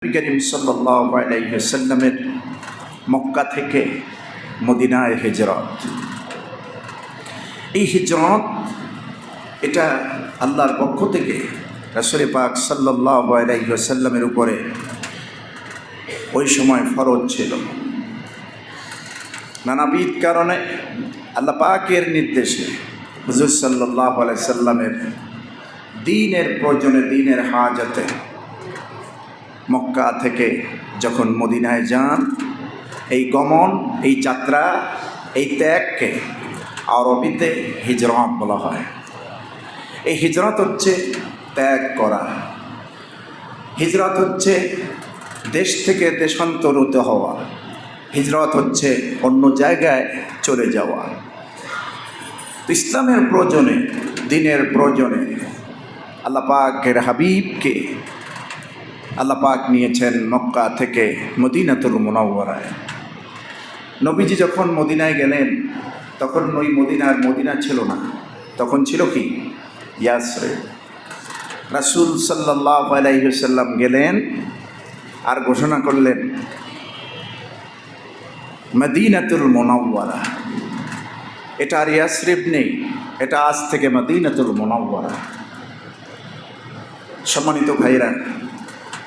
নবী করিম সাল্লাল্লাহু আলাইহি ওয়াসাল্লামের মক্কা থেকে মদিনায় হিজরত। এই হিজরত এটা আল্লাহর পক্ষ থেকে রাসূল পাক সাল্লাল্লাহু আলাইহি ওয়াসাল্লামের উপরে ওই সময় ফরজ ছিল। নানাবিধ কারণে আল্লাহ পাকের নির্দেশে হুজুর সাল্লাল্লাহু আলাইহি ওয়াসাল্লামের দ্বীনের প্রয়োজনে, দ্বীনের হাজতে মক্কা থেকে যখন মদিনায় যান, এই গমন, এই যাত্রা, এই ত্যাগকে আরবিতে হিজরত বলা হয়। এই হিজরত হচ্ছে ত্যাগ করা। হিজরত হচ্ছে দেশ থেকে দেশান্তরিত হওয়া। হিজরত হচ্ছে অন্য জায়গায় চলে যাওয়া। ইসলামের প্রয়োজনে, দ্বীনের প্রয়োজনে আল্লাহ পাকের হাবিবকে আল্লাহ পাক নিয়েছেন মক্কা থেকে মদিনাতুল মুনাওয়ারায়। নবীজি যখন মদিনায় গেলেন তখন ওই মদিনা ছিল না, তখন ছিল কি? ইয়াসরিব। রাসূল সাল্লাল্লাহু আলাইহি ওয়াসাল্লাম গেলেন আর ঘোষণা করলেন মদিনাতুল মুনাওয়ারা। এটা আর ইয়াসরিব নেই, এটা আজ থেকে মদিনাতুল মুনাওয়ারা। সম্মানিত ভাইরা,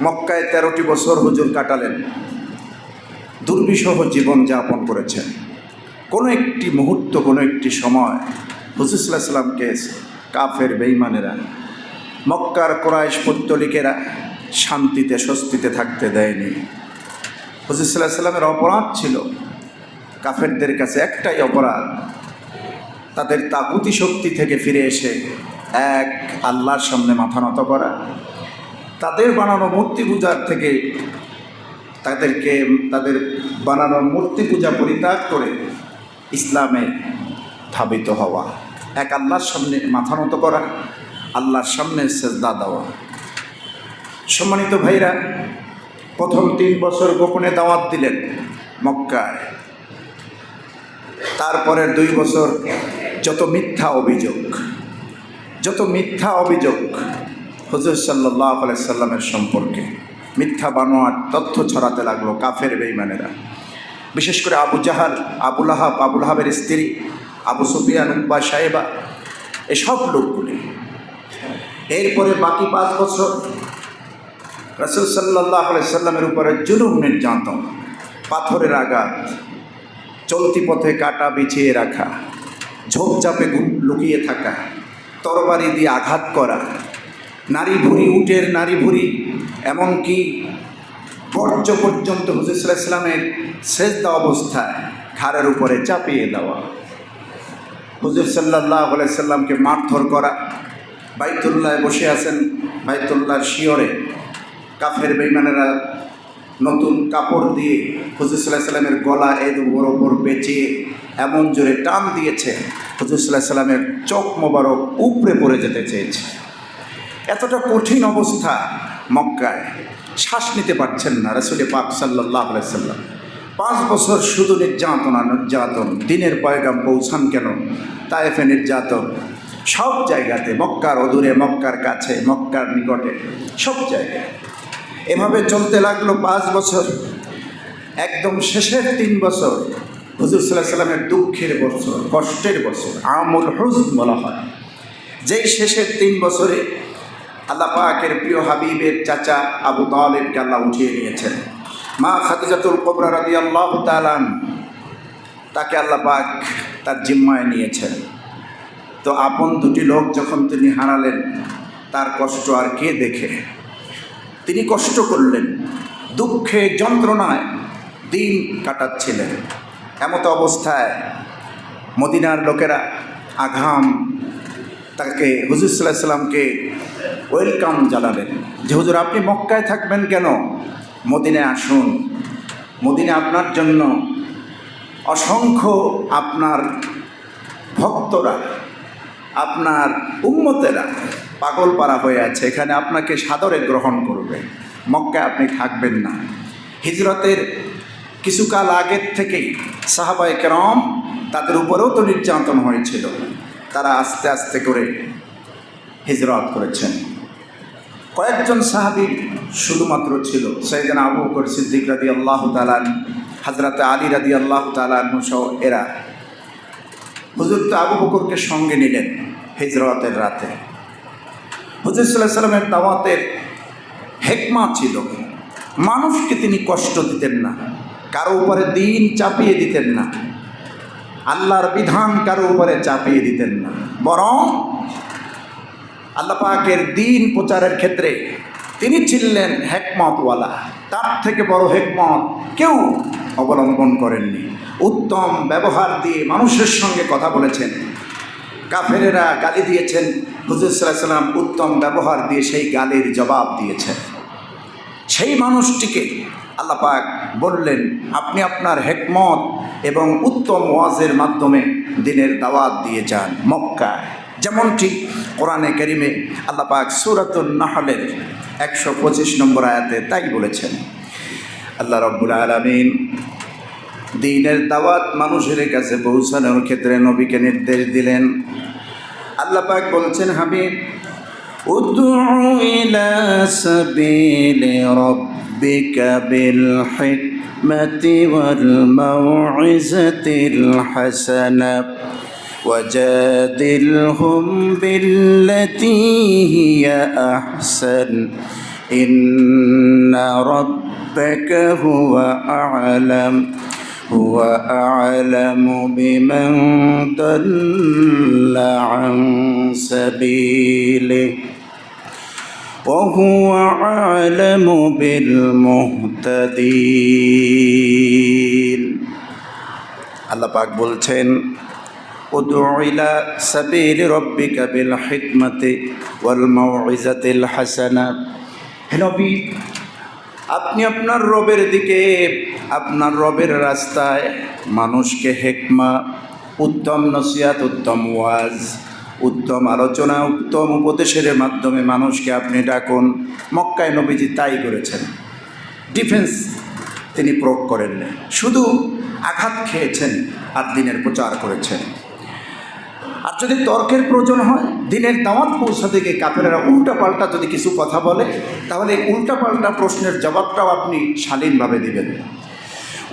মক্কায় 13টি বছর হুজুর কাটালেন, দুর্বিষহ জীবন যাপন করেছেন। কোনো একটি মুহূর্ত, কোনো একটি সময় হুজুর সাল্লাল্লাহু আলাইহি ওয়াসাল্লামকে কাফের বেঈমানেরা, মক্কার কুরাইশ পৌত্তলিকেরা শান্তিতে স্বস্তিতে থাকতে দেয়নি। হুজুর সাল্লাল্লাহু আলাইহি ওয়াসাল্লামের অপরাধ ছিল, কাফেরদের কাছে একটাই অপরাধ, তাদের তাগুতি শক্তি থেকে ফিরে এসে এক আল্লাহর সামনে মাথা নত করা, তাদের বানানো মূর্তি পূজার থেকে তাদের বানানো মূর্তি পূজা পরিত্যাগ করে ইসলামে ধাবিত হওয়া, এক আল্লাহর সামনে মাথা নত করা, আল্লাহর সামনে সেজদা দেওয়া। সম্মানিত ভাইরা, প্রথম 3 বছর গোপনে দাওয়াত দিলেন মক্কায়। তারপরের 2 বছর যত মিথ্যা অভিযোগ হুজুর সাল্লাল্লাহু আলাইহি ওয়াসাল্লামের সম্পর্কে মিথ্যা বানোয়ার তথ্য ছড়াতে লাগলো কাফের বেঈমানেরা। বিশেষ করে আবু জাহাল, আবু লাহাবের স্ত্রী, আবু সুফিয়ান, উতবা, সাইবা, এসব লোকগুলি। এরপরে বাকি 5 বছর রাসূল সাল্লাল্লাহু আলাইহি ওয়াসাল্লামের উপরে জুলুম, নির্যাতন, পাথরের আঘাত, চলতি পথে কাটা বিছিয়ে রাখা, ঝোপঝাপে লুকিয়ে থাকা, তরবারি দিয়ে আঘাত করা, নারী ভুঁড়ি, উটের নারী ভুঁড়ি, এমনকি বর্জ্য পর্যন্ত হুজুর সাল্লাল্লাহু আলাইহি ওয়াসাল্লামের সেজদা অবস্থায় ঘাড়ের উপরে চাপিয়ে দেওয়া, হুজুর সাল্লাল্লাহু আলাইহি ওয়াসাল্লামকে মারধর করা। বাইতুল্লাহ বসে আছেন, বাইতুল্লাহর শিয়রে কাফের বেঈমানেরা নতুন কাপড় দিয়ে হুজুর সাল্লাল্লাহু আলাইহি ওয়াসাল্লামের গলা ওপর পেঁচিয়ে এমন জোরে টান দিয়েছে, হুজুর সাল্লাল্লাহু আলাইহি ওয়াসাল্লামের চোখ মোবারক উপড়ে পড়ে যেতে চেয়েছে। এতটা কঠিন অবস্থা মক্কায়, শ্বাস নিতে পারছেন না রাসূল পাক সাল্লাল্লাহু আলাইহি ওয়াসাল্লাম। 5 বছর শুধু নির্যাতন, দ্বীনের পয়গাম পৌঁছান কেন, তায়েফে নির্যাতন, সব জায়গাতে, মক্কার অদূরে, মক্কার কাছে, মক্কার নিকটে, সব জায়গায় এভাবে চলতে লাগলো 5 বছর। একদম শেষের 3 বছর হুজুর সাল্লাল্লাহু আলাইহি ওয়াসাল্লামের দুঃখের বছর, কষ্টের বছর, আমুল হুজন বলা হয়। যেই শেষের 3 বছরে আল্লাহ পাকের প্রিয় হাবিবের চাচা আবু তালেবকে আল্লাহ উঠিয়ে নিয়েছেন। মা খাদিজাতুল কুবরা রাদিয়াল্লাহু তাআলা তাকে আল্লাহ পাক তার জিম্মায় নিয়েছেন। তো আপন 2টি লোক যখন তিনি হারালেন, তার কষ্ট আর কে দেখে? তিনি কষ্ট করলেন, দুঃখে যন্ত্রণায় দিন কাটাচ্ছিলেন। এমতো অবস্থায় মদিনার লোকেরা আঘাম তাকে, হুজুর সাল্লাল্লাহু আলাইহি ওয়াসাল্লামকে ওয়েলকাম জানালেন যে হুজুর আপনি মক্কায় থাকবেন কেন, মদিনায় আসুন। মদিনা আপনার জন্য অসংখ্য আপনার ভক্তরা, আপনার উম্মতেরা পাগল পারা হয়ে আছে, এখানে আপনাকে সাদরে গ্রহণ করবে, মক্কায় আপনি থাকবেন না। হিজরতের কিছুকাল আগের থেকেই সাহাবায়ে কেরাম, তাদের উপরেও তো নির্যাতন হয়েছিল, তারা আস্তে আস্তে করে হিজরত করেছেন। কয়েকজন সাহাবী শুধুমাত্র ছিল, সাইয়েদনা আবু বকর সিদ্দিক রাদিয়াল্লাহু তাআলা, হযরত আলী রাদিয়াল্লাহু তাআলা সহ এরা হুজুর তো আবু বকরকে সঙ্গে নিলেন হিজরতের রাতে। হুজুর সাল্লাল্লাহু আলাইহি ওয়াসাল্লামের দাওয়াতের হিকমা ছিল, মানুষকে তিনি কষ্ট দিতেন না, কারো উপরে দিন চাপিয়ে দিতেন না, আল্লাহর বিধান কারো উপরে চাপিয়ে দিতেন না, বরং আল্লাহ পাকের দিন প্রচারের ক্ষেত্রে তিনি ছিলেন হিকমতওয়ালা। তার থেকে বড় হিকমত কেউ অবলম্বন করেননি। উত্তম ব্যবহার দিয়ে মানুষের সঙ্গে কথা বলেছেন। কাফেরেরা গালি দিয়েছেন, হুজুর সাল্লাল্লাহু আলাইহি ওয়াসাল্লাম উত্তম ব্যবহার দিয়ে সেই গালির জবাব দিয়েছেন। সেই মানুষটিকে আল্লাহ পাক বললেন, আপনি আপনার হিকমত এবং উত্তম ওয়াজের মাধ্যমে দ্বীনের দাওয়াত দিয়ে যান মক্কায়। যেমনটি কোরআনে কারিমে আল্লাহ পাক সূরাতুন নাহলের 125 নম্বর আয়াতে তাই বলেছেন। আল্লাহ রাব্বুল আলামিন দ্বীনের দাওয়াত মানুষের কাছে পৌঁছানোর ক্ষেত্রে নবীকে নির্দেশ দিলেন। আল্লাহ পাক বলছেন, হাবিব উদউ ইলা সাবিলি রাব্বিকা বিল হিকমাতি ওয়াল মাউইজাতিল হাসানা ওয়াজাদিলহুম বিল্লাতী হিয়া আহসান ইন্না রাব্বাকা হুয়া আ'লাম هو أعلم بمن ضل عن سبيله وهو أعلم بالمهتدين। আল্লাহ পাক বলছেন, উদউ ইলা সাবিলি রাব্বিকা বিল হিকমাতি ওয়াল মাউইজাতিল হাসানা। হে নবী, আপনি আপনার রবের দিকে, আপনার রবের রাস্তায় মানুষকে হিকমা, উত্তম নসিহত, উত্তম ওয়াজ, উত্তম আলোচনা, উত্তম উপদেশের মাধ্যমে মানুষকে আপনি ডাকুন। মক্কায় নবীজি তাই করেছেন। ডিফেন্স তিনি প্রয়োগ করেন না, শুধু আঘাত খেয়েছেন আর দ্বীনের প্রচার করেছেন। আর যদি তর্কের প্রয়োজন হয়, দ্বীনের দাওয়াত পৌঁছাতে গিয়ে কাফেরেরা উল্টাপাল্টা যদি কিছু কথা বলে, তাহলে উল্টাপাল্টা প্রশ্নের জবাবটাও আপনি শালীনভাবে দিবেন।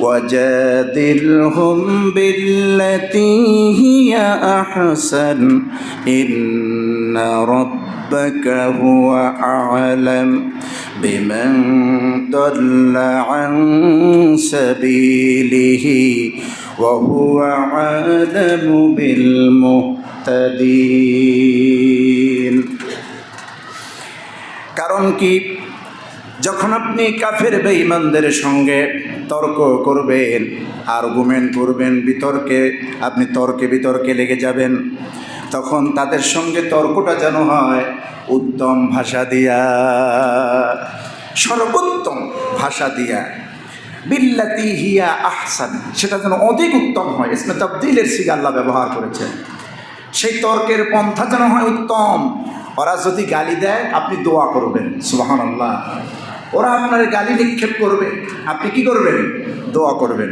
ওয়াজাদিলহুম বিল্লাতী হিয়া আহসান ইন্না রাব্বাকা হুয়া আ'লাম বিমান দাল্লা আন সাবিলিহি ওয়া হুয়া আ'লামু বিল মুহতাদিন। কারণ কি, যখন আপনি কাফের বেঈমানদের সঙ্গে তর্ক করবেন, আর্গুমেন্ট করবেন, আপনি তর্কে বিতর্কে লেগে যাবেন, তখন তাদের সঙ্গে তর্কটা যেন হয় উত্তম ভাষা দিয়া, সর্বোত্তম ভাষা দিয়া, বিল্লাতী হিয়া আহসান, সেটা যেন অধিক উত্তম হয়। ইসমে তাবদীলের সিগা আল্লাহ ব্যবহার করেছেন। সেই তর্কের পন্থা যেন হয় উত্তম। ওরা যদি গালি দেয়, আপনি দোয়া করবেন, সুবহানাল্লাহ। ওরা আপনার গালি নিক্ষেপ করবে, আপনি কি করবেন? দোয়া করবেন।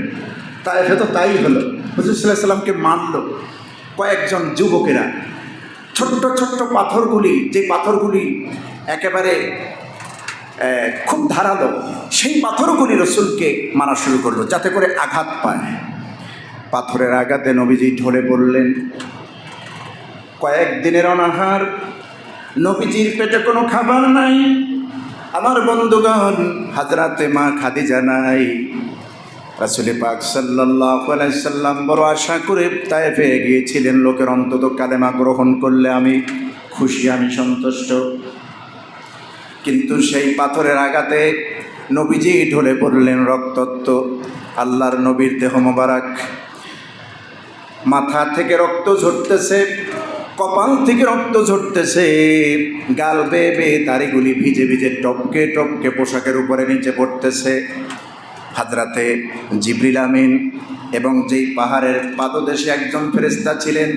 তাইফে তো তাই হলো। হুজুর সাল্লাল্লাহু আলাইহি ওয়াসাল্লামকে মানল কয়েকজন যুবকেরা। ছোট্ট ছোট্ট পাথরগুলি, যে পাথরগুলি একেবারে খুব ধারালো, সেই পাথরগুলি রসুলকে মারা শুরু করলো, যাতে করে আঘাত পায়। পাথরের আঘাতে নবীজি ঢলে পড়লেন। কয়েকদিনের অনাহার, নবীজির পেটে কোনো খাবার নাই। আমার বন্ধুগণ, হযরতে মা খাদিজা নাই। রাসূল পাক সাল্লাল্লাহু আলাইহি সাল্লাম বড় আশা করে তায়েফে গিয়েছিলেন, লোকের অন্তত কালেমা গ্রহণ করলে আমি খুশি, আমি সন্তুষ্ট। কিন্তু সেই পাথরের আঘাতে নবীজি ঢলে পড়লেন রক্তাক্ত। আল্লাহর নবীর দেহ মোবারক, মাথা থেকে রক্ত ঝরতেছে, কপাল থেকে রক্ত ঝরতেছে, গাল বেয়ে বেয়ে দাড়িগুলি ভিজে ভিজে টপকে টপকে পোশাকের উপরে নিচে পড়তেছে। হযরতে জিবরিল আমিন এবং যেই পাহাড়ের পাদদেশে একজন ফেরেশতা ছিলেন,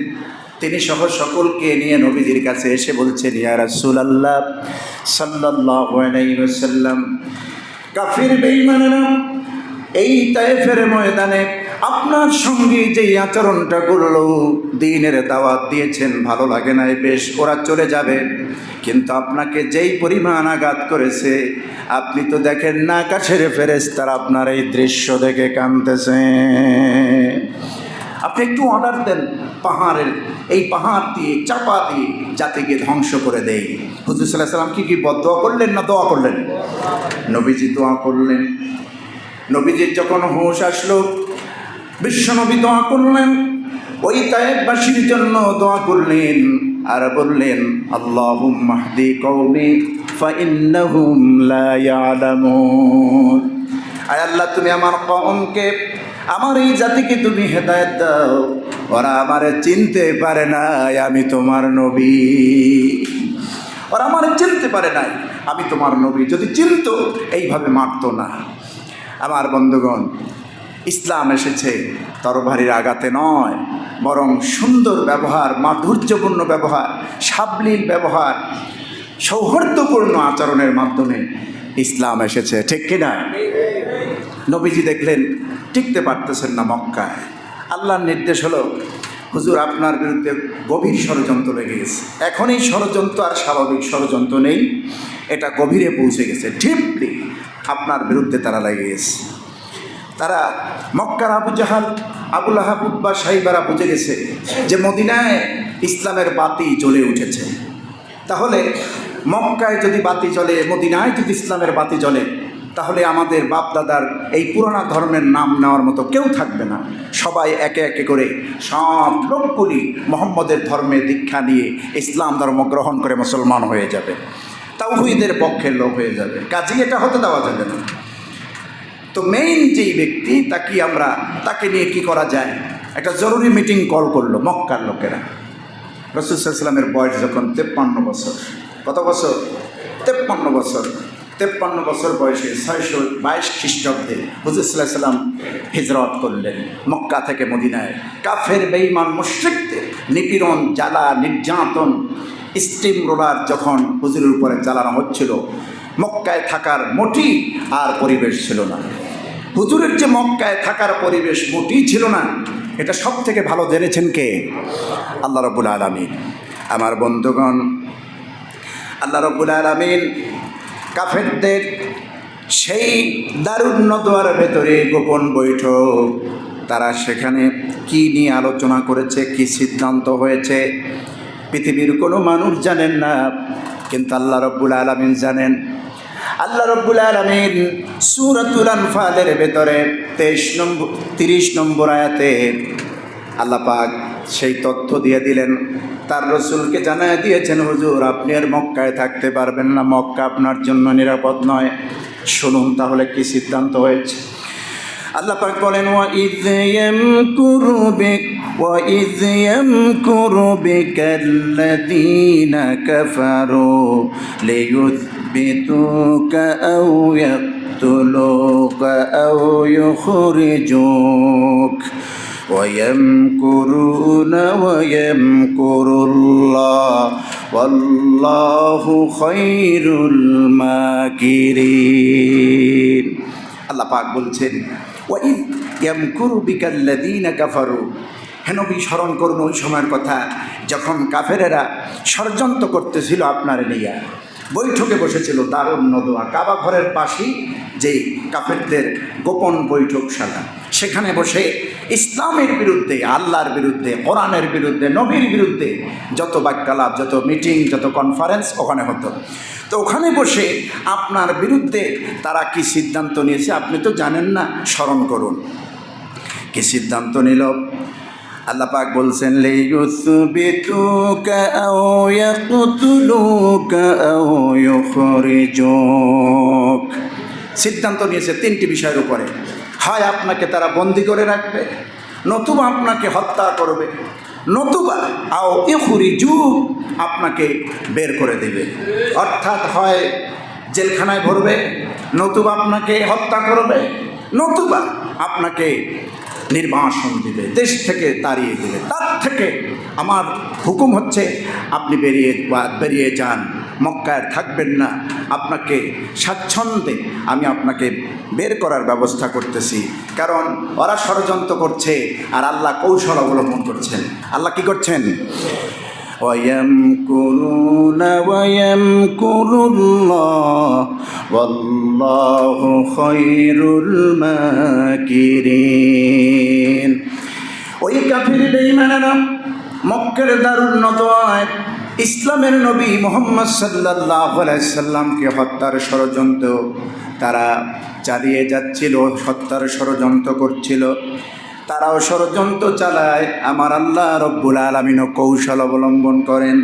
তিনি সহ সকলকে নিয়ে নবীজির কাছে এসে বলছেন, ইয়া রাসূলুল্লাহ সাল্লাল্লাহু আলাইহি ওয়াসাল্লাম, কাফির বেঈমানেরা এই তায়েফের ময়দানে আপনার সঙ্গে যে আচরণটা করলো, দ্বীনের দাওয়াত দিয়েছেন, ভালো লাগে নাই, বেশ, ওরা চলে যাবে, কিন্তু আপনাকে যেই পরিমাণ আঘাত করেছে, আপনি তো দেখেন না আকাশের ফেরেশতারা আপনার এই দৃশ্য দেখে কাঁদতেছে। আপনি একটু অর্ডার দেন পাহাড়ের, এই পাহাড় দিয়ে চাপা দিয়ে জাতিকে ধ্বংস করে দেয়। হুজুর সাল্লাল্লাহু আলাইহি ওয়াসাল্লাম কি দোয়া করলেন না দোয়া করলেন? নবীজি দোয়া করলেন। নবীজির যখন হুঁশ আসলো, বিশ্বনবী দোয়া করলেন, ওই তায়েববাসীর জন্য দোয়া করলেন আর বললেন, আল্লাহুম্মা হদি কওমি ফাইন্নাহুম লা ইয়ালামুন। আয় আল্লাহ, তুমি আমার কওমকে, আমার এই জাতিকে তুমি হেদায়েত দাও, ওরা আমারে চিনতে পারে না আমি তোমার নবী। ওরা আমারে চিনতে পারে নাই আমি তোমার নবী। যদি চিনতো এইভাবে মারতো না। আমার বন্ধুগণ, ইসলাম এসেছে তরবারির আঘাতে নয়, বরং সুন্দর ব্যবহার, মাধুর্যপূর্ণ ব্যবহার, সাবলীল ব্যবহার, সৌহার্দ্যপূর্ণ আচরণের মাধ্যমে ইসলাম এসেছে, ঠিক কিনা? নবীজি দেখলেন টিকতে পারতেছেন না মক্কায়। আল্লাহর নির্দেশ হলো, হুজুর আপনার বিরুদ্ধে গভীর ষড়যন্ত্র লেগে গেছে। এখন এই ষড়যন্ত্র আর স্বাভাবিক ষড়যন্ত্র নেই, এটা গভীরে পৌঁছে গেছে, ডিপলি আপনার বিরুদ্ধে তারা লেগে গেছে। তারা মক্কার আবু জাহাল, আবু লাহাব, উতবা, সাইবারা বুঝে গেছে যে মদিনায় ইসলামের বাতি জ্বলে উঠেছে। তাহলে মক্কায় যদি বাতি জ্বলে, মদিনায় যদি ইসলামের বাতি জ্বলে, তাহলে আমাদের বাপদাদার এই পুরানা ধর্মের নাম নেওয়ার মতো কেউ থাকবে না। সবাই একে একে করে সব লোকগুলি মোহাম্মদের ধর্মে দীক্ষা নিয়ে ইসলাম ধর্ম গ্রহণ করে মুসলমান হয়ে যাবে, তাওহীদের পক্ষের লোক হয়ে যাবে। কাজেই এটা হতে দেওয়া যাবে না। তো মেইন যেই ব্যক্তি, তাকে নিয়ে কি করা যায়, একটা জরুরি মিটিং কল করলো মক্কার লোকেরা। রাসূল সাল্লাল্লাহু আলাইহি ওয়াসাল্লামের বয়স যখন 53 বছর। কত বছর? 53 বছর। 53 বছর বয়সে 622 খ্রিস্টাব্দে হুজুর সাল্লাল্লাহু আলাইহি ওয়াসাল্লাম হিজরত করলেন মক্কা থেকে মদিনায়। কাফের বেঈমান মুশরিকদের নিপীড়ন, জ্বালা, নির্যাতন, স্টিম রোলার যখন হুজুরের উপরে চালানো হচ্ছিল, মক্কায় থাকার মোটি আর পরিবেশ ছিল না। হুজুরের যে মক্কায় থাকার পরিবেশ মোটি ছিল না, এটা সব থেকে ভালো জেনেছেন কে? আল্লাহ রাব্বুল আলামিন। আমার বন্ধুগণ, আল্লাহ রাব্বুল আলামিন কাফেরদের সেই দারুণ নদওয়ার ভেতরে গোপন বৈঠক, তারা সেখানে কি নিয়ে আলোচনা করেছে, কি সিদ্ধান্ত হয়েছে, পৃথিবীর কোনো মানুষ জানেন না, কিন্তু আল্লাহ রাব্বুল আলামিন জানেন। আল্লাহ রাব্বুল আলামিন সূরাতুল আনফালের ভেতরে 30 নম্বর আয়াতে আল্লাহ পাক সেই তথ্য দিয়ে দিলেন। তার রসুলকে জানায় দিয়েছেন, হুজুর আপনি আর মক্কায় থাকতে পারবেন না, মক্কা আপনার জন্য নিরাপদ নয়। শুনুন তাহলে কি সিদ্ধান্ত হয়েছে। আল্লাহ পাক বলেন, وَإِذْ يَمْكُرُ بِكَ الَّذِينَ كَفَرُوا لِيُثْبِتُوكَ أَوْ يَقْتُلُوكَ أَوْ يُخْرِجُوكَ وَيَمْكُرُونَ وَيَمْكُرُ اللَّهُ وَاللَّهُ خَيْرُ الْمَاكِرِينَ। আল্লাহ পাক বলছেন, وَإِذْ يَمْكُرُ بِكَ الَّذِينَ كَفَرُوا। হে নবী, স্মরণ করুন ওই সময়ের কথা যখন কাফেরেরা ষড়যন্ত্র করতেছিল আপনার নিয়ে। বৈঠকে বসেছিল দারুণ নদওয়া, কাবা ঘরের পাশেই যেই কাফেরদের গোপন বৈঠকশালা, সেখানে বসে ইসলামের বিরুদ্ধে, আল্লাহর বিরুদ্ধে, কোরআনের বিরুদ্ধে, নবীর বিরুদ্ধে যত বাক্যালাপ, যত মিটিং, যত কনফারেন্স ওখানে হতো। তো ওখানে বসে আপনার বিরুদ্ধে তারা কি সিদ্ধান্ত নিয়েছে আপনি তো জানেন না, স্মরণ করুন। কি সিদ্ধান্ত নিল? আল্লাহ পাক বলছেন, লিইউসবিতুকা আও ইয়াকতুলুকা আও ইউখরিজুক। সিদ্ধান্ত নিয়েছে 3টি বিষয়ের উপরে। হয় আপনাকে তারা বন্দি করে রাখবে, নতুবা আপনাকে হত্যা করবে, নতুবা আও ইউখরিজুক, আপনাকে বের করে দেবে। অর্থাৎ হয় জেলখানায় ভরবে, নতুবা আপনাকে হত্যা করবে, নতুবা আপনাকে নির্বাসন দিবে, দেশ থেকে তাড়িয়ে দেবে। তার থেকে আমার হুকুম হচ্ছে আপনি বেরিয়ে যান, মক্কায় থাকবেন না, আপনাকে স্বাচ্ছন্দ্যে আমি আপনাকে বের করার ব্যবস্থা করতেছি। কারণ ওরা ষড়যন্ত্র করছে আর আল্লাহ কৌশল অবলম্বন করছেন। আল্লাহ কি করছেন? وَيَمْكُرُونَ وَيَمْكُرُ اللَّهُ وَاللَّهُ خَيْرُ الْمَاكِرِينَ। ওই কাফির বেঈমানেরা মক্কার দারুন নদওয়ায় ইসলামের নবী মুহাম্মদ সাল্লাল্লাহু আলাইহি সাল্লামকে হত্যার ষড়যন্ত্র তারা চালিয়ে যাচ্ছিল, হত্যার ষড়যন্ত্র করছিল। তারাও ষড়যন্ত্র চালায়, আমার আল্লাহ রব্বুল আলামিনও কৌশল অবলম্বন করেন।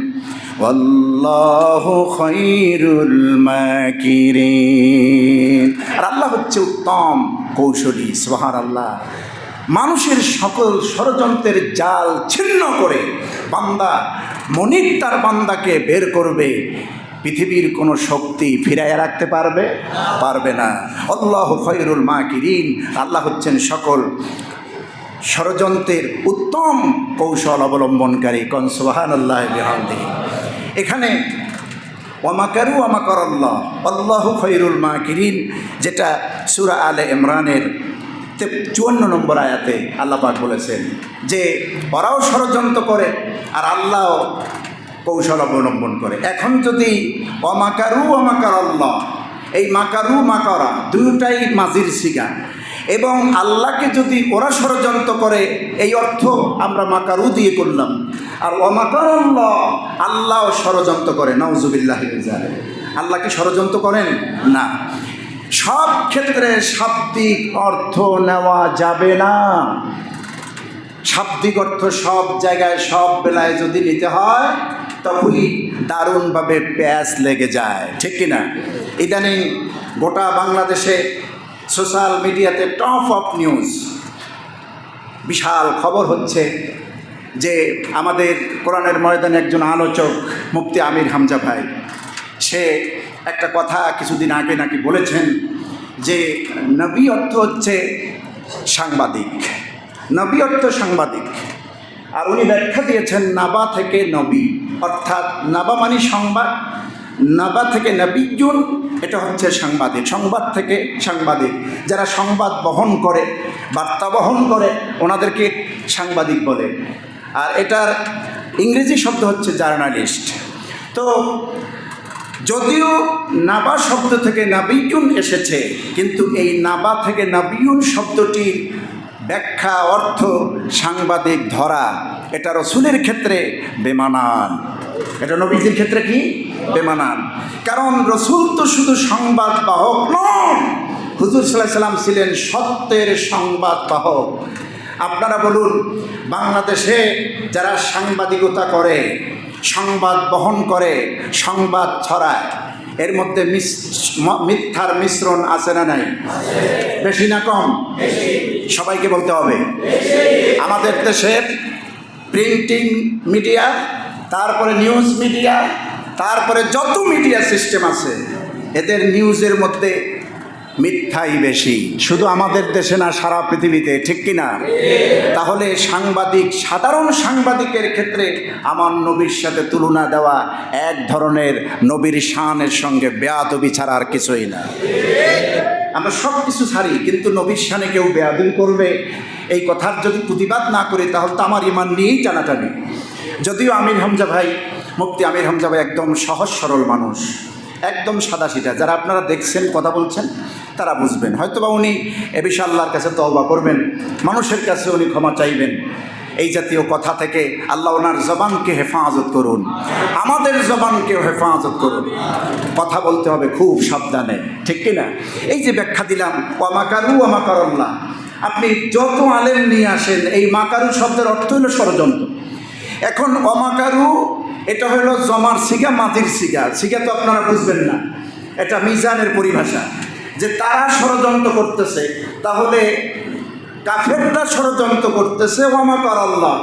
আল্লাহু খায়রুল মাকিরিন। আর আল্লাহ হচ্ছে উত্তম কৌশলী। সুবহানাল্লাহ। মানুষের সকল ষড়যন্ত্রের জাল ছিন্ন করে বান্দা মনিব তার বান্দাকে বের করবে। পৃথিবীর কোনো শক্তি ফিরাইয়া রাখতে পারবে না। আল্লাহু খায়রুল মাকিরিন। আল্লাহ হচ্ছেন সকল ষড়যন্ত্রের উত্তম কৌশল অবলম্বনকারী। কোন সুবহানাল্লাহি ওয়া বিহামদিহি। এখানে ওয়ামাকারু ওয়ামাকারাল্লাহ আল্লাহু খায়রুল মাকিরিন, যেটা সূরা আলে ইমরানের 54 নম্বর আয়াতে আল্লাহ পাক বলেছেন যে ওরাও ষড়যন্ত্র করে আর আল্লাহ কৌশল অবলম্বন করে। এখন যদি ওয়ামাকারু ওয়ামাকারাল্লাহ, এই মাকারু মাকারা দুটাই মাজির সিগা, এবং আল্লাহকে যদি ওরা ষড়যন্ত্র করে এই অর্থ আমরা মাকারু দিয়ে করলাম। আর ওয়ামাকারাল্লাহ, আল্লাহ ষড়যন্ত্র করে। নাউজুবিল্লাহি মিন যালিক। আল্লাহ কি ষড়যন্ত্র করেন? না। সব ক্ষেত্রে শাব্দিক অর্থ নেওয়া যাবে না। শাব্দিক অর্থ সব জায়গায় সব বেলায় যদি নিতে হয় তখনই দারুণভাবে প্যাঁচ লেগে যায়, ঠিক কিনা? ইদানিং গোটা বাংলাদেশে সোশ্যাল মিডিয়াতে টপ অফ নিউজ বিশাল খবর হচ্ছে যে আমাদের কোরআনের ময়দানে একজন আলোচক মুফতি আমির হামজা ভাই, সে একটা কথা কিছুদিন আগে নাকি বলেছেন যে নবী অর্থ হচ্ছে সাংবাদিক, নবী অর্থ সাংবাদিক। আর উনি ব্যাখ্যা দিয়েছেন নাবা থেকে নবী, অর্থাৎ নাবা মানে সংবাদ, নাবা থেকে নবীজুন, এটা হচ্ছে সাংবাদিক, সংবাদ থেকে সাংবাদিক। যারা সংবাদ বহন করে, বার্তা বহন করে, ওনাদেরকে সাংবাদিক বলে। আর এটার ইংরেজি শব্দ হচ্ছে জার্নালিস্ট। তো যদিও নাবা শব্দ থেকে নাবিয়ুন এসেছে, কিন্তু এই নাবা থেকে নাবিয়ুন শব্দটির ব্যাখ্যা অর্থ সাংবাদিক ধরা, এটা রসুলের ক্ষেত্রে বেমানান, এটা নবীজির ক্ষেত্রে কি বেমানান। কারণ রসুল তো শুধু সংবাদ বাহক নন, হুজুর সাল্লাল্লাহু আলাইহি সাল্লাম ছিলেন সত্যের সংবাদ বাহক। আপনারা বলুন, বাংলাদেশে যারা সাংবাদিকতা করে, সংবাদ বহন করে, সংবাদ ছড়ায়, এর মধ্যে মিথ্যার মিশ্রণ আছে না নাই? বেশি না কম? সবাইকে বলতে হবে। আমাদের দেশের প্রিন্টিং মিডিয়া, তারপরে নিউজ মিডিয়া, তারপরে যত মিডিয়া সিস্টেম আছে, এদের নিউজের মধ্যে মিথ্যাই বেশি। শুধু আমাদের দেশে না, সারা পৃথিবীতে, ঠিক কিনা? তাহলে সাংবাদিক, সাধারণ সাংবাদিকের ক্ষেত্রে আমার নবীর সাথে তুলনা দেওয়া এক ধরনের নবীর শানের সঙ্গে বেয়াদবি ছাড়া আর কিছুই না। আমরা সব কিছু ছাড়ি, কিন্তু নবীর শানে কেউ বেয়াদবি করবে, এই কথার যদি প্রতিবাদ না করি তাহলে তো আমার ইমান নিয়েই টানাটানি। যদিও আমির হামজা ভাই, মুফতি আমির হামজা ভাই একদম সহজ সরল মানুষ, একদম সাদাসিধা। যারা আপনারা দেখছেন, কথা বলছেন, তারা বুঝবেন। হয়তোবা উনি এ বিষয়ে আল্লাহর কাছে তওবা করবেন, মানুষের কাছে উনি ক্ষমা চাইবেন। এই জাতীয় কথা থেকে আল্লাহ ওনার জবানকে হেফাজত করুন, আমাদের জবানকেও হেফাজত করুন। কথা বলতে হবে খুব সাবধানে, ঠিক কিনা? এই যে ব্যাখ্যা দিলাম, ওয়ামাকারু ওয়ামাকারাল্লাহ, আপনি যত আলেম নিয়ে আসেন, এই মাকারু শব্দের অর্থ হলো ষড়যন্ত্র। এখন অমাকারু এটা হলো জমার সিগা, মাটির সিগা। সিগা তো আপনারা বুঝবেন না, এটা মিজানের পরিভাষা, যে তারা ষড়যন্ত্র করতেছে। তাহলে কাফেররা ষড়যন্ত্র করতেছে, ওয়ামাকারাল্লাহ।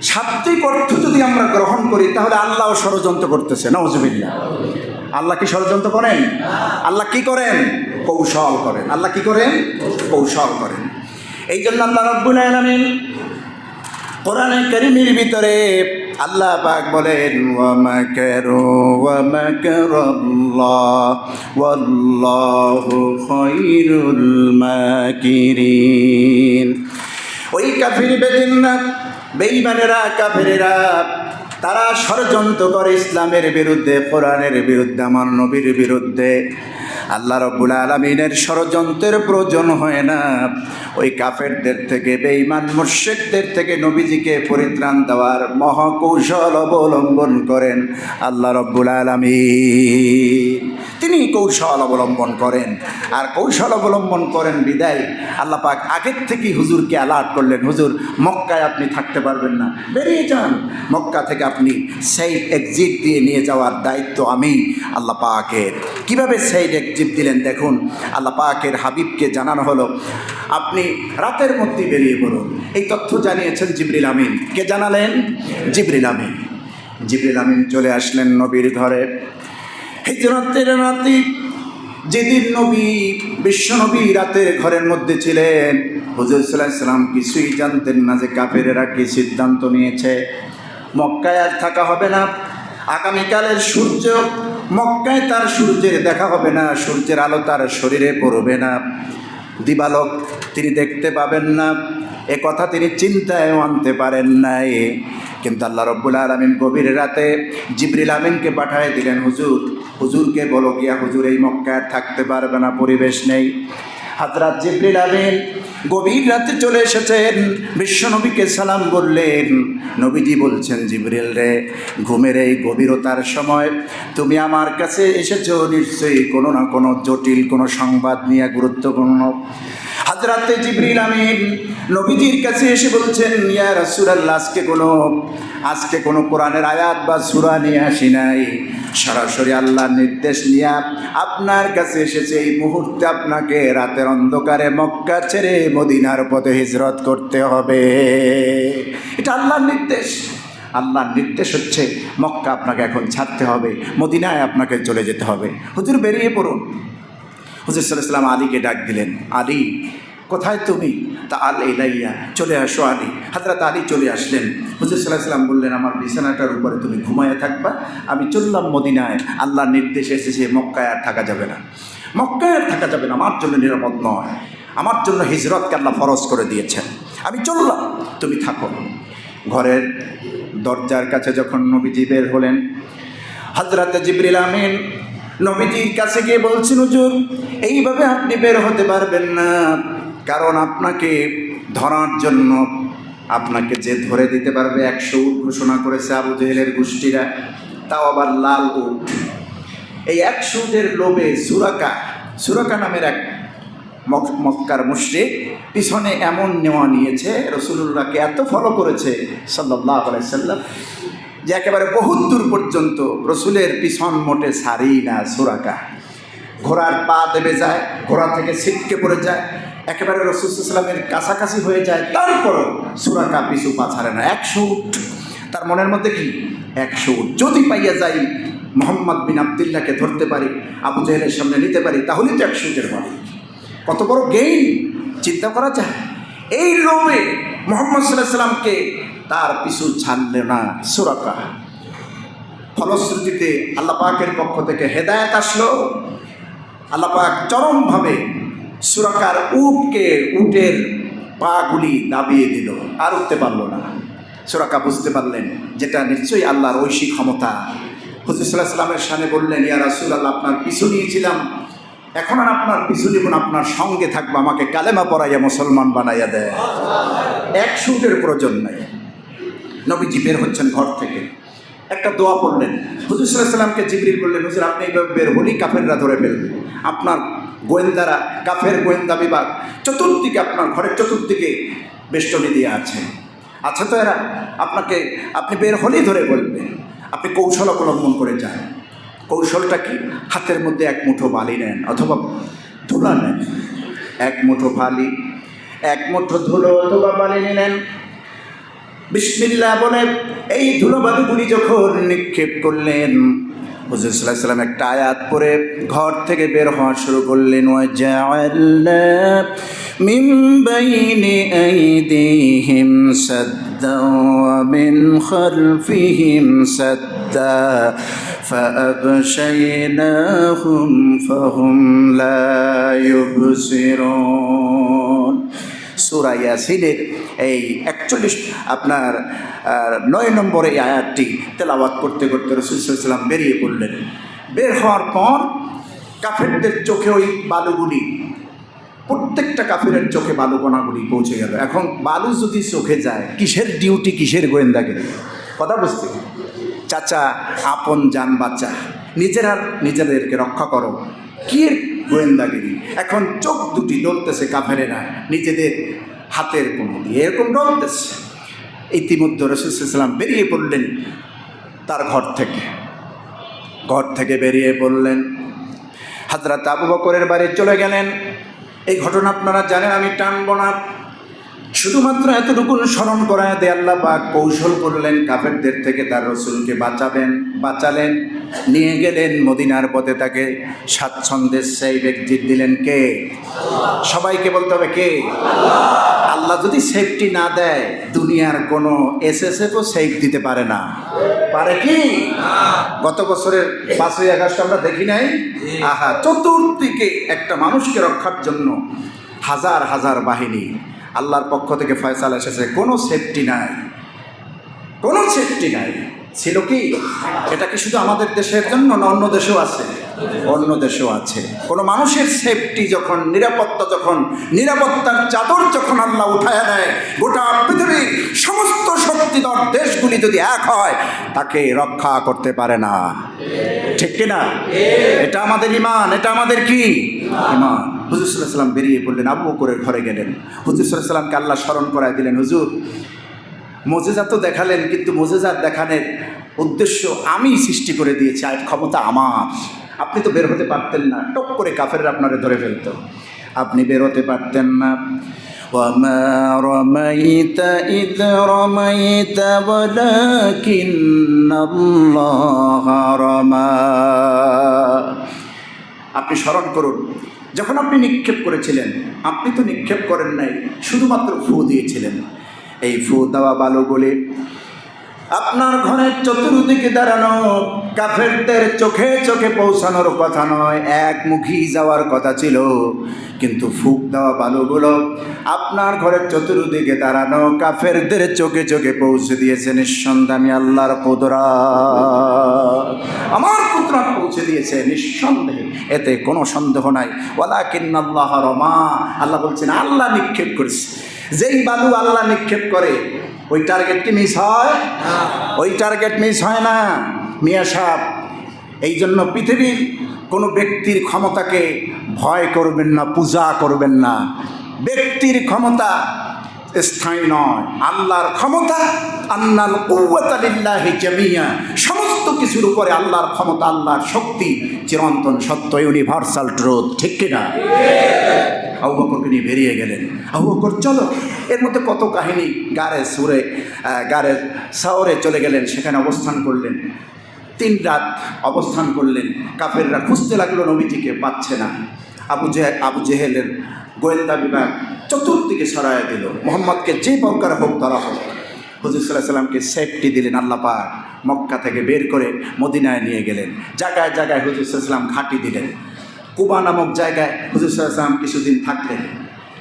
শাব্দিক অর্থ যদি আমরা গ্রহণ করি তাহলে আল্লাহও ষড়যন্ত্র করতেছে। নাউজুবিল্লাহ। আল্লাহ কি ষড়যন্ত্র করেন? আল্লাহ কি করেন? কৌশল করেন। আল্লাহ কি করেন? কৌশল করেন। এই জন্য আল্লাহ রাব্বুল আলামিন কোরআনে কারীমের ভিতরে আল্লাহ পাক বলেন ওয়া মাকারু ওয়া মাকারাল্লাহ ওয়াল্লাহু খায়রুল মাকিরিন। ওই কাফির বেদিনরা, বেঈমানেরা, কাফেরেরা, তারা ষড়যন্ত্র করে ইসলামের বিরুদ্ধে, কোরআনের বিরুদ্ধে, আমার নবীর বিরুদ্ধে। আল্লাহ রাব্বুল আলামিনের ষড়যন্ত্রের প্রয়োজন হয় না। ওই কাফেরদের থেকে, বেঈমান মুশরিকদের থেকে নবীজিকে পরিত্রাণ দেওয়ার মহাকৌশল অবলম্বন করেন আল্লাহ রাব্বুল আলামিন। তিনি কৌশল অবলম্বন করেন, আর কৌশল অবলম্বন করেন বিদায় আল্লাহ পাক আগের থেকেই হুজুরকে অ্যালার্ট করলেন, হুজুর মক্কায় আপনি থাকতে পারবেন না, বেরিয়ে যান। মক্কা থেকে আপনি সেফ এক্সিট দিয়ে নিয়ে যাওয়ার দায়িত্ব আমি আল্লাহ পাকের। কীভাবে সেফ এক্সিট দিলেন দেখুন। আল্লাহ পাকের হাবিবকে জানানো হলো, আপনি রাতের মধ্যেই বেরিয়ে পড়ুন। এই তথ্য জানিয়েছেন জিবরিল আমিন। কে জানালেন? জিবরিল আমিন। জিবরিল আমিন চলে আসলেন নবীর ঘরে। হিজরতের রাতে, যেদিন নবী, বিশ্বনবী রাতের ঘরের মধ্যে ছিলেন, হুজুর সাল্লাল্লাহু আলাইহি ওয়াসাল্লাম কিছুই জানতেন না যে কাফেরেরা কি সিদ্ধান্ত নিয়েছে। মক্কায় আর থাকা হবে না। আগামীকালের সূর্য, মক্কায় তার সূর্যের দেখা হবে না, সূর্যের আলো তার শরীরে পড়বে না, দিবালোক তিনি দেখতে পাবেন না। এ কথা তিনি চিন্তায়ও আনতে পারেন নাই। কিন্তু আল্লাহ রাব্বুল আলামিন গভীর রাতে জিবরিল আমিনকে পাঠিয়ে দিলেন, হুজুরকে বলো গিয়া হুজুর এই মক্কায় থাকতে পারবে না, পরিবেশ নেই। হযরত জিবরিল আমিন গভীর রাতে চলে এসেছেন, বিশ্বনবীকে সালাম বললেন। নবীজি বলছেন, জিবরিল রে, ঘুমের এই গভীরতার সময় তুমি আমার কাছে এসেছো নিশ্চয়ই কোনো না কোনো জটিল কোনো সংবাদ নিয়ে, গুরুত্বপূর্ণ। হযরত জিবরিল আমিন নবীজির কাছে এসে বলছেন, ইয়া রাসূলুল্লাহ, আজকে কোনো কোরআনের আয়াত বা সূরা নিয়ে আসি নাই, সরাসরি আল্লাহর নির্দেশ নিয়ে আপনার কাছে এসেছে। এই মুহূর্তে আপনাকে রাতের অন্ধকারে মক্কা ছেড়ে মদিনার পথে হিজরত করতে হবে। এটা আল্লাহর নির্দেশ। আল্লাহর নির্দেশ হচ্ছে মক্কা আপনাকে এখন ছাড়তে হবে, মদিনায় আপনাকে চলে যেতে হবে। হুজুর বেরিয়ে পড়ুন। হুজুর সাল্লাল্লাহু আলাইহি ওয়াসাল্লাম আলীকে ডাক দিলেন, আলী কোথায় তুমি? তা আল ইলাইয়া, চলে আসো আলী। হযরত আলী চলে আসলেন। হুজুর সাল্লাল্লাহু আলাইহি ওয়াসাল্লাম বললেন, আমার বিছানাটার উপরে তুমি ঘুমায়ে থাকবা, আমি চললাম মদিনায়। আল্লাহর নির্দেশ এসেছে মক্কায় আর থাকা যাবে না, মক্কায় আর থাকা যাবে না, আমার জন্য নিরাপদ নয়, আমার জন্য হিজরতকে আল্লাহ ফরজ করে দিয়েছেন, আমি চললাম, তুমি থাকো। ঘরের দরজার কাছে যখন নবীজি বের হলেন, হযরত জিবরিল আমিন নবীজির কাছে গিয়ে বলছেন, হুজুর এইভাবে আপনি বের হতে পারবেন না, কারণ আপনাকে ধরার জন্য, আপনাকে যে ধরে দিতে পারবে 100 উট ঘোষণা করেছে আবু জেহেলের গোষ্ঠীরা, তাও আবার লাল উট। এই 100 উটের লোভে সুরাকা নামের এক মক্কার মুশরিক পিছনে এমন নেওয়া নিয়েছে, রাসূলুল্লাহকে এত ফলো করেছে সাল্লাল্লাহু আলাইহি ওয়াসাল্লাম, যে একেবারে বহুত দূর পর্যন্ত রসুলের পিছন মোটে ছাড়েই না। সুরাকা ঘোড়ার পা দেবে যায়, ঘোড়া থেকে ছিটকে পড়ে যায়, একেবারে রাসূল সাল্লাল্লাহু আলাইহি ওয়াসাল্লামের কাছাকাছি হয়ে যায়, তারপরও সুরাকা পিছু পা ছাড়ে না। 100 উট, তার মনের মধ্যে কি 100 উট যদি পাইয়া যাই, মুহাম্মদ বিন আব্দুল্লাহকে ধরতে পারি, আবু জেহেলের সামনে নিতে পারি, তাহলেই তো 100 উটের মালিক। কত বড় গেইন চিন্তা করা যায়। এই লোভে মুহাম্মদ সাল্লাল্লাহু আলাইহি ওয়াসাল্লামকে তার পিছু ছাড়লে না সুরাকা। ফলশ্রুতিতে আল্লাহ পাকের পক্ষ থেকে হেদায়েত আসলো। আল্লাহ পাক চরমভাবে সুরাকার উটের পাগুলি দাবিয়ে দিল, আর উঠতে পারলো না। সুরাকা বুঝতে পারলেন যেটা নিশ্চয়ই আল্লাহর ঐশী ক্ষমতা। হুজুর সাল্লাল্লাহু আলাইহি ওয়াসাল্লামের সামনে বললেন, ইয়া রাসূলুল্লাহ, আপনার পিছু নিয়েছিলাম, এখন আর আপনার পিছু নিব না, আপনার সঙ্গে থাকবো, আমাকে কালেমা পড়াইয়া মুসলমান বানাইয়া দেয়। 100 উটের প্রয়োজন নাই। নবীজি বের হচ্ছেন ঘর থেকে, একটা দোয়া পড়লেন। হুজুর সাল্লাল্লাহু আলাইহি ওয়াসাল্লামকে জিবরিল বললেন, হুজুর আপনি এইভাবে বের হলেই কাফেররা ধরে ফেলবে, আপনার গোয়েন্দারা, কাফের গোয়েন্দা বিভাগ চতুর্দিকে, আপনার ঘরের চতুর্দিকে বেষ্টনী দিয়ে আছে, তো এরা আপনি বের হলেই ধরে বলবে, আপনি কৌশল অবলম্বন করে যান। কৌশলটা কি? হাতের মধ্যে 1 মুঠো বালি নেন অথবা ধুলা নেন, 1 মুঠো বালি, 1 মুঠো ধুলো অথবা বালি নেন, বিসমিল্লাহ বলে এই ধুলোবালিগুলি যখন নিক্ষেপ করলেন, হুজুর সাল্লাল্লাহু আলাইহি ওয়াসাল্লাম একটা আয়াত পড়ে ঘর থেকে বের হওয়া শুরু করলেন, ওয়াজআলনা মিন বাইনি আইদিহিম সাদ سدا ومن خلفهم سدا فأغشيناهم فهم لا يبصرون সূরা ইয়াসিনের এই 41 আপনার 9 নম্বর এই আয়াতটি তেলাওয়াত করতে করতে রাসূল সাল্লাল্লাহু আলাইহি ওয়াসাল্লাম বেরিয়ে পড়লেন। বের হওয়ার পর কাফেরদের চোখে ওই বালুগুলি, প্রত্যেকটা কাফেরের চোখে বালুকণাগুলি পৌঁছে গেল। এখন বালু যদি চোখে যায়, কিসের ডিউটি, কিসের গোয়েন্দাগিরি? কথা বুঝতে, চাচা আপন জান বাচ্চা, নিজেদেরকে রক্ষা করো, কি গোয়েন্দাগিরি? এখন চোখ দুটি ডলতেছে কাফেরেরা নিজেদের হাতের কোণ দিয়ে, এরকম ডলতেছে। ইতিমধ্যে রাসূল সাল্লাল্লাহু আলাইহি ওয়াসাল্লাম বেরিয়ে পড়লেন তার ঘর থেকে বেরিয়ে পড়লেন, হযরত আবু বকরের বাড়ি চলে গেলেন। এই ঘটনা আপনারা জানেন, আমি টানব না, শুধুমাত্র এতটুকু স্মরণ করায় দিয়ে আল্লাহ পাক কৌশল করলেন কাফেরদের থেকে তার রাসূলকে বাঁচালেন, নিয়ে গেলেন মদিনার পথে। তাকে স্বাচ্ছন্দ্যের সেই ব্যক্তি দিলেন কে? সবাইকে বলতে হবে কে? আল্লাহ যদি সেফটি না দেয়, দুনিয়ার কোনো এসএসএফও সেফ দিতে পারে না। পারে কি? গত বছরের 5ই আগস্ট আমরা দেখি নাই? আহা, চতুর্দিকে একটা মানুষকে রক্ষার জন্য হাজার হাজার বাহিনী, আল্লাহর পক্ষ থেকে ফয়সালা এসেছে, কোনো সেফটি নাই, কোনো সেফটি নাই। ছিল কি? এটা কি শুধু আমাদের দেশের জন্য না, অন্য দেশেও আছে? অন্য দেশেও আছে। কোনো মানুষের সেফটি যখন, নিরাপত্তার চাদর যখন আল্লাহ উঠায় দেয়, গোটা পৃথিবীর সমস্ত শক্তিধর দেশগুলি যদি এক হয়, তাকে রক্ষা করতে পারে না। ঠিক কিনা? এটা আমাদের ঈমান, এটা আমাদের কি ঈমান। হুজুর সাল্লাল্লাহু আলাইহি ওয়াসাল্লাম বেরিয়ে পড়লেন, আবু বকরের ঘরে গেলেন। হুজুর সাল্লাল্লাহু আলাইহি ওয়াসাল্লামকে আল্লাহ স্মরণ করায় দিলেন, হুজুর মুজিজা তো দেখালেন, কিন্তু মুজিজা দেখানোর উদ্দেশ্য আমি সৃষ্টি করে দিয়েছি, আর ক্ষমতা আমার। আপনি তো বের হতে পারতেন না, টপ করে কাফেররা আপনারে ধরে ফেলত, আপনি বের হতে পারতেন না। ওয়ামা রামাইতা ইয রামাইতা ওয়ালাকিন্নাল্লাহা রামা। আপনি স্মরণ করুন, যখন আপনি নিক্ষেপ করেছিলেন, আপনি তো নিক্ষেপ করেন নাই, শুধুমাত্র ফু দিয়েছিলেন। এই ফু দেওয়া বালুগুলি আপনার ঘরের চতুর্দিকে দাঁড়ানো কাফেরদের চোখে চোখে পৌঁছানোর কথা নয়, একমুখী যাওয়ার কথা ছিল, কিন্তু ফুক দেওয়া বালুগুলো আপনার ঘরের চতুর্দিকে দাঁড়ানো কাফেরদের চোখে চোখে পৌঁছে দিয়েছে। নিঃসন্দেহে আমি আল্লাহর কুদরত, আমার কুদরত পৌঁছে দিয়েছে, নিঃসন্দেহে, এতে কোনো সন্দেহ নাই। ওয়ালাকিন্নাল্লাহা রামা, আল্লাহ বলছেন আল্লাহ নিক্ষেপ করেছে। যেই বালু আল্লাহ নিক্ষেপ করে, ওই টার্গেট কি মিস হয়? ওই টার্গেট মিস হয় না মিয়া সাহেব। এই জন্য পৃথিবীর কোনো ব্যক্তির ক্ষমতাকে ভয় করবেন না, পূজা করবেন না। ব্যক্তির ক্ষমতা স্থায়ী নয়, আল্লাহর ক্ষমতা, আন্নাল কুওয়াতা লিল্লাহি জামিয়া, সমস্ত কিছুর উপরে আল্লাহর ক্ষমতা, আল্লাহর শক্তি চিরন্তন সত্য, ইউনিভার্সাল ট্রুথ। ঠিক কিনা? আবু বকরকে নিয়ে বেরিয়ে গেলেন। আবু বকর চলো, এর মধ্যে কত কাহিনী। গারে সাওরে চলে গেলেন, সেখানে অবস্থান করলেন, 3 রাত অবস্থান করলেন। কাফেররা খুঁজতে লাগলো নবীজিকে, পাচ্ছে না। আবু জেহেলের গোয়েন্দা বিভাগ চতুর্দিকে ছড়াইয়া দিল, মোহাম্মদকে যে প্রকার হোক ধরা হোক। হুজুর সাল্লাল্লাহু আলাইহি ওয়াসাল্লামকে সেফটি দিলেন আল্লাহ পাক, মক্কা থেকে বের করে মদিনায় নিয়ে গেলেন। জায়গায় জায়গায় হুজুর সাল্লাল্লাহু আলাইহি ওয়াসাল্লাম ঘাঁটি দিলেন। কুবা নামক জায়গায় হুজুর সাল্লাল্লাহু আলাইহি ওয়াসাল্লাম কিছুদিন থাকলেন।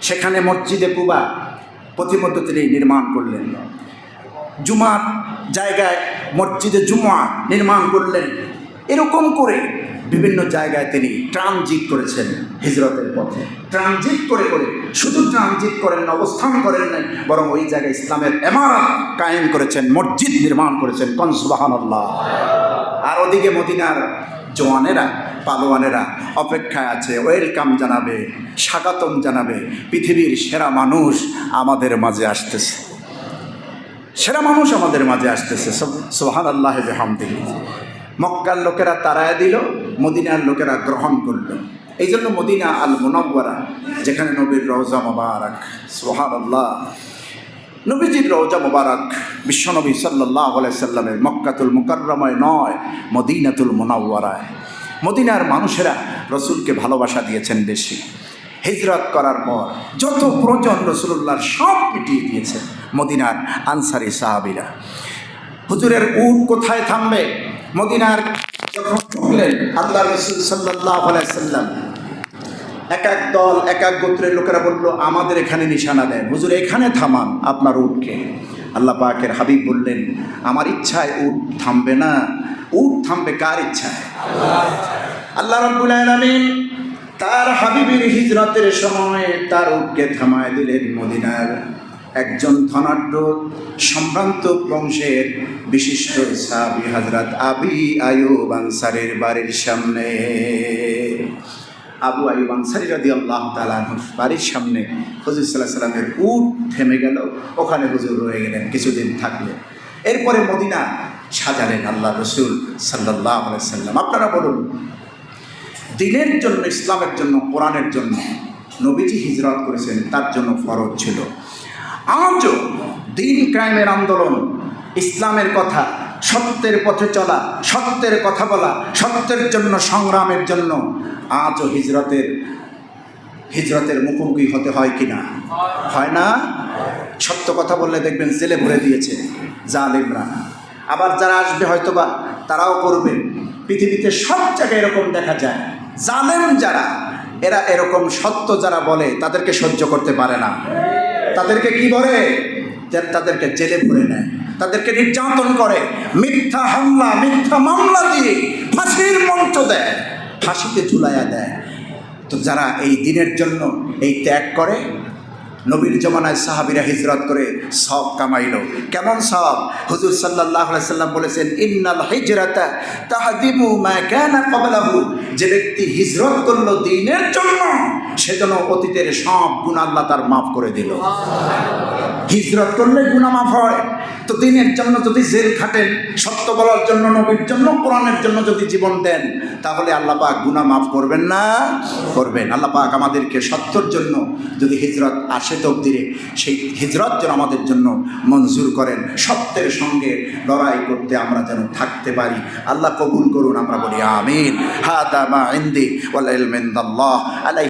সেখানে মসজিদে কুবা প্রতিমধ্যে তিনি নির্মাণ করলেন। জুমার জায়গায় মসজিদে জুমা নির্মাণ করলেন। এরকম করে বিভিন্ন জায়গায় তিনি ট্রানজিট করেছেন হিজরতের পথে। ট্রানজিট করে শুধু ট্রানজিট করেন না, অবস্থান করেন নাই, বরং ওই জায়গায় ইসলামের ইমারত কায়েম করেছেন, মসজিদ নির্মাণ করেছেন। কোন সুবহানাল্লাহ। আর ওদিকে মদিনার জওয়ানেরা, পালোয়ানেরা অপেক্ষায় আছে, ওয়েলকাম জানাবে, স্বাগতম জানাবে। পৃথিবীর সেরা মানুষ আমাদের মাঝে আসতেছে, সেরা মানুষ আমাদের মাঝে আসতেছে। সুবহানাল্লাহ বিহামদিহি। মক্কার লোকেরা তাড়ায় দিল, মদিনার লোকেরা গ্রহণ করল। এই জন্য মদিনা আল মুনাওয়ারা, যেখানে নবীর রওজা মোবারক, সুবহানাল্লাহ, নবীজির রওজা মোবারক বিশ্বনবী সাল্লাল্লাহু আলাইহি সাল্লামের মক্কাতুল মুকাররমায় নয়, মদিনাতুল মুনাওয়ারায়। মদিনার মানুষেরা রসুলকে ভালোবাসা দিয়েছেন বেশি। হিজরত করার পর যত প্রয়োজন রাসূলুল্লাহর সব মিটিয়ে দিয়েছেন। মদিনার আনসারি সাহাবীরা। হুজুরের উট কোথায় থামবে? মদিনার যখন ঢুকলেন আল্লাহ রাসূল সাল্লাল্লাহু আলাইহি সাল্লাম, এক এক দল এক এক গোত্রের লোকেরা বলল, আমাদের এখানে নিশানা দেন, হুজুর এখানে থামান আপনার উটকে। আল্লাহ পাকের হাবিব বললেন, আমার ইচ্ছায় উট থামবে না, উট থামবে কার ইচ্ছায়? আল্লাহ রাব্বুল আলামিন তার হাবিবের হিজরতের সময় তার উটকে থামায় দিলেন মদিনার একজন ধনাঢ্য সম্ভ্রান্ত বংশের বিশিষ্ট সাহাবী হযরত আবি আইয়ুব আনসারীর বাড়ির সামনে। আবু আইয়ুব আনসারী রাদিয়াল্লাহু তাআলা আনহুর বাড়ির সামনে হুজুর সাল্লাল্লাহু আলাইহি ওয়াসাল্লামের উট থেমে গেল, ওখানে হুজুর রয়ে গেলেন কিছুদিন থাকলেন। এরপরে মদিনা সাজালেন আল্লাহ রাসূল সাল্লাল্লাহু আলাইহি ওয়াসাল্লাম। আপনারা বলুন, দ্বীনের জন্য, ইসলামের জন্য, কোরআনের জন্য নবীজি হিজরত করেছেন, তার জন্য ফরজ ছিল। আজও দ্বীন কায়েমের আন্দোলন, ইসলামের কথা, সত্যের পথে চলা, সত্যের কথা বলা, সত্যের জন্য সংগ্রামের জন্য আজও হিজরতের মুখোমুখি হতে হয় কি না? হয় না? সত্য কথা বললে দেখবেন জেলে ভরে দিয়েছে জালেমরা। আবার যারা আসবে হয়তোবা তারাও করবে। পৃথিবীতে সব জায়গায় এরকম দেখা যায়, জালেম যারা, এরা এরকম সত্য যারা বলে তাদেরকে সহ্য করতে পারে না। তাদেরকে কি বলে? তাদেরকে জেলে ভরে নেয়, তাদেরকে নির্যাতন করে, মিথ্যা হামলা, মিথ্যা মামলা দিয়ে ফাঁসির মঞ্চ দেয়, ফাঁসিতে ঝুলাইয়া দেয়। তো যারা এই দিনের জন্য এই ত্যাগ করে, নবীর জমানায় সাহাবীরা হিজরত করে সওয়াব কামাইল। কেমন সওয়াব? হুজুর সাল্লাল্লাহু আলাইহি সাল্লাম বলেছেন, ইন্নাল হিজরাতা তাহদিমু মা কানা ক্বাবলাহু। যে ব্যক্তি হিজরত করলো দ্বীনের জন্য, সেজন্য অতীতের সব গুনাহ আল্লাহ তার মাফ করে দিল। হিজরত করলে গুনাহ মাফ হয়। তো দ্বীনের জন্য যদি জেল খাটেন, সত্য বলার জন্য, নবীর জন্য, কোরআনের জন্য যদি জীবন দেন, তাহলে আল্লাহ পাক গুনাহ মাফ করবেন না? করবেন। আল্লাহ পাক আমাদেরকে সত্যর জন্য যদি হিজরত আসে তকদিরে, সেই হিজরত যেন আমাদের জন্য মঞ্জুর করেন। সত্যের সঙ্গে লড়াই করতে আমরা যেন থাকতে পারি। আল্লাহ কবুল করুন, আমরা বলি আমিন। হাদা মা ইনদি ওয়াল ইলমু ইনদাল্লাহ।